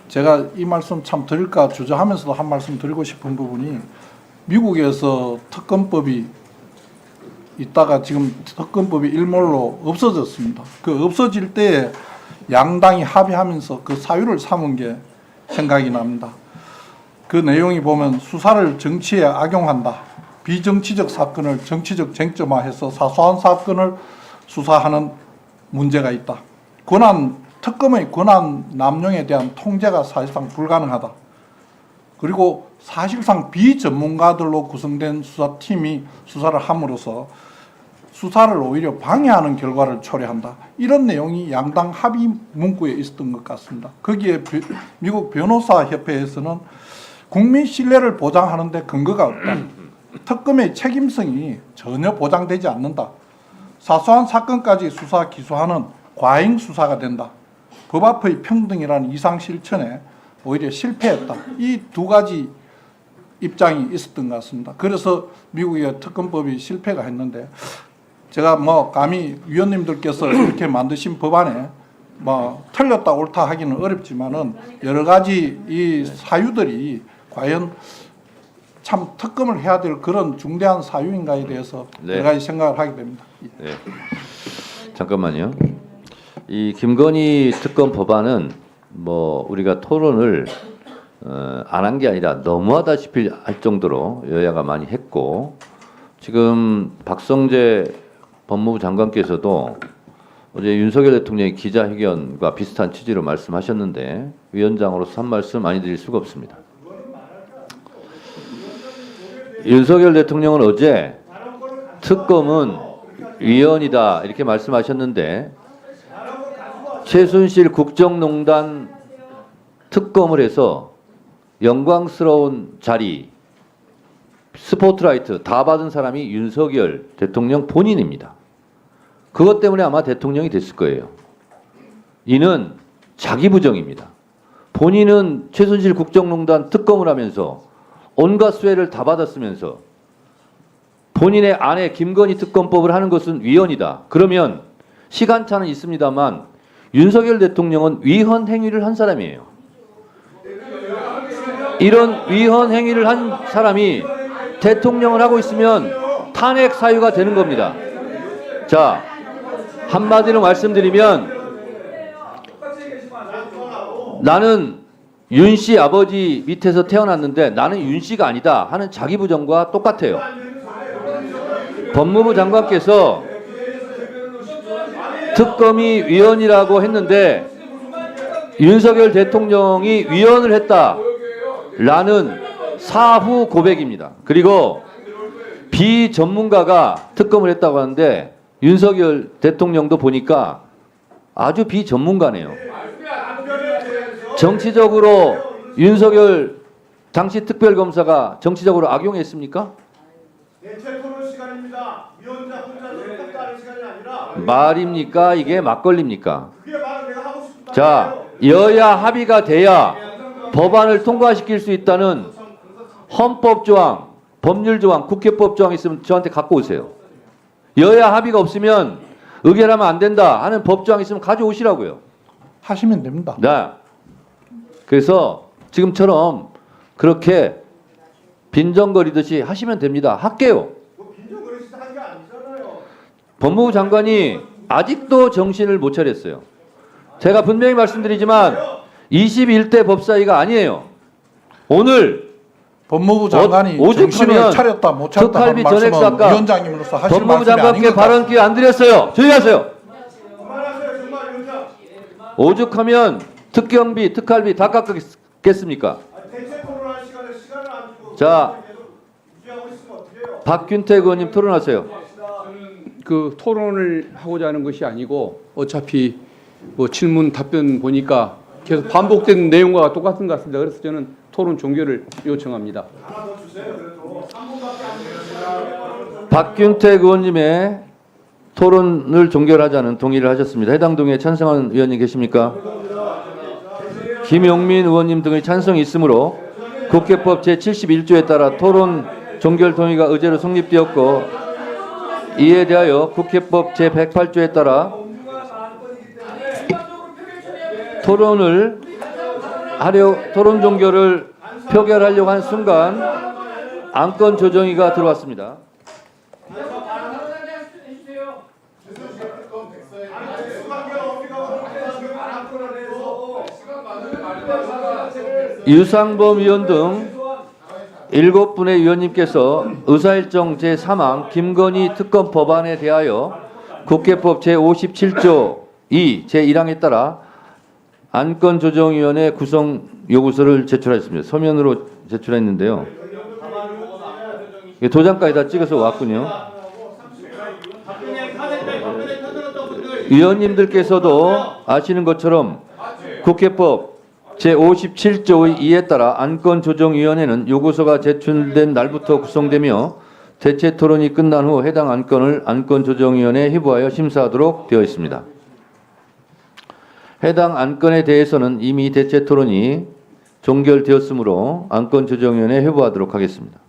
제가 이 말씀 참 드릴까 주저하면서도 한 말씀 드리고 싶은 부분이 미국에서 특검법이 있다가 지금 특검법이 일몰로 없어졌습니다. 그 없어질 때에 양당이 합의하면서 그 사유를 삼은 게 생각이 납니다. 그 내용이 보면 수사를 정치에 악용한다. 비정치적 사건을 정치적 쟁점화해서 사소한 사건을 수사하는 문제가 있다. 특검의 권한 남용에 대한 통제가 사실상 불가능하다. 그리고 사실상 비전문가들로 구성된 수사팀이 수사를 함으로써 수사를 오히려 방해하는 결과를 초래한다. 이런 내용이 양당 합의 문구에 있었던 것 같습니다. 거기에 미국 변호사협회에서는 국민 신뢰를 보장하는 데 근거가 없다. 특검의 책임성이 전혀 보장되지 않는다. 사소한 사건까지 수사 기소하는 과잉 수사가 된다. 법 앞의 평등이라는 이상 실천에 오히려 실패했다. 이 두 가지 입장이 있었던 것 같습니다. 그래서 미국의 특검법이 실패가 했는데 제가 감히 위원님들께서 이렇게 만드신 법안에 틀렸다 옳다 하기는 어렵지만은 여러 가지 이 사유들이 과연 참 특검을 해야 될 그런 중대한 사유인가에 대해서 여러 가지 생각을 하게 됩니다. 네. 잠깐만요. 이 김건희 특검 법안은 우리가 토론을 안 한 게 아니라 너무하다시피 할 정도로 여야가 많이 했고, 지금 박성재 법무부 장관께서도 어제 윤석열 대통령의 기자회견과 비슷한 취지로 말씀하셨는데 위원장으로서 한 말씀 많이 드릴 수가 없습니다. 윤석열 대통령은 어제 특검은 위헌이다 이렇게 말씀하셨는데 최순실 국정농단 특검을 해서 영광스러운 자리, 스포트라이트 다 받은 사람이 윤석열 대통령 본인입니다. 그것 때문에 아마 대통령이 됐을 거예요. 이는 자기 부정입니다. 본인은 최순실 국정농단 특검을 하면서 온갖 수혜를 다 받았으면서 본인의 아내 김건희 특검법을 하는 것은 위헌이다. 그러면 시간차는 있습니다만 윤석열 대통령은 위헌 행위를 한 사람이에요. 이런 위헌 행위를 한 사람이 대통령을 하고 있으면 탄핵 사유가 되는 겁니다. 자, 한마디로 말씀드리면 나는 윤 씨 아버지 밑에서 태어났는데 나는 윤 씨가 아니다 하는 자기 부정과 똑같아요. 법무부 장관께서 특검이 위헌이라고 했는데 윤석열 대통령이 위헌을 했다라는 사후 고백입니다. 그리고 비전문가가 특검을 했다고 하는데 윤석열 대통령도 보니까 아주 비전문가네요. 정치적으로 윤석열 당시 특별검사가 정치적으로 악용했습니까? 대체 토론 시간입니다. 위원장 혼자 생각하는 시간이 아니라 말입니까? 이게 막걸리입니까? 그게 말을 내가 하고 싶은 자, 여야 합의가 돼야 법안을 통과시킬 수 있다는 헌법 조항, 법률 조항, 국회법 조항 있으면 저한테 갖고 오세요. 여야 합의가 없으면 의결하면 안 된다 하는 법 조항 있으면 가져오시라고요. 하시면 됩니다. 네. 그래서 지금처럼 그렇게 빈정거리듯이 하시면 됩니다. 할게요. 빈정거리시다 한 게 아니잖아요. 법무부 장관이 아직도 정신을 못 차렸어요. 제가 분명히 말씀드리지만 21대 법사위가 아니에요. 오늘 법무부 장관이 오죽하면 정신을 차렸다 못 차렸다 하는 특활비 말씀은 전액사과 위원장님으로서 하실 법무부 말씀이 아닌 장관께 것 발언 같습니다. 기회 안 드렸어요. 조용히 하세요. 그만하세요, 정말 위원장. 오죽하면 특경비, 특활비 다 깎겠습니까? 대체 토론할 시간에 시간을 안 주고 자, 계속 유지하고 있으면 어떻게 해요? 박균택 의원님 토론하세요. 그 토론을 하고자 하는 것이 아니고 어차피 질문 답변 보니까 계속 반복된 내용과 똑같은 것 같습니다. 그래서 저는 토론 종결을 요청합니다. 박균택 의원님의 토론을 종결하자는 동의를 하셨습니다. 해당 동의에 찬성하는 의원님 계십니까? 김용민 의원님 등의 찬성이 있으므로 국회법 제71조에 따라 토론 종결 동의가 의제로 성립되었고, 이에 대하여 국회법 제108조에 따라 토론을 토론 종결을 표결하려고 한 순간 안건 조정위가 들어왔습니다. 유상범 의원 등 7분의 위원님께서 의사일정 제3항 김건희 특검 법안에 대하여 국회법 제57조 2 제1항에 따라 안건조정위원회 구성 요구서를 제출하였습니다. 서면으로 제출했는데요. 도장까지 다 찍어서 왔군요. 위원님들께서도 아시는 것처럼 국회법 제57조 2에 따라 안건조정위원회는 요구서가 제출된 날부터 구성되며 대체 토론이 끝난 후 해당 안건을 안건조정위원회에 회부하여 심사하도록 되어 있습니다. 해당 안건에 대해서는 이미 대체 토론이 종결되었으므로 안건조정위원회에 회부하도록 하겠습니다.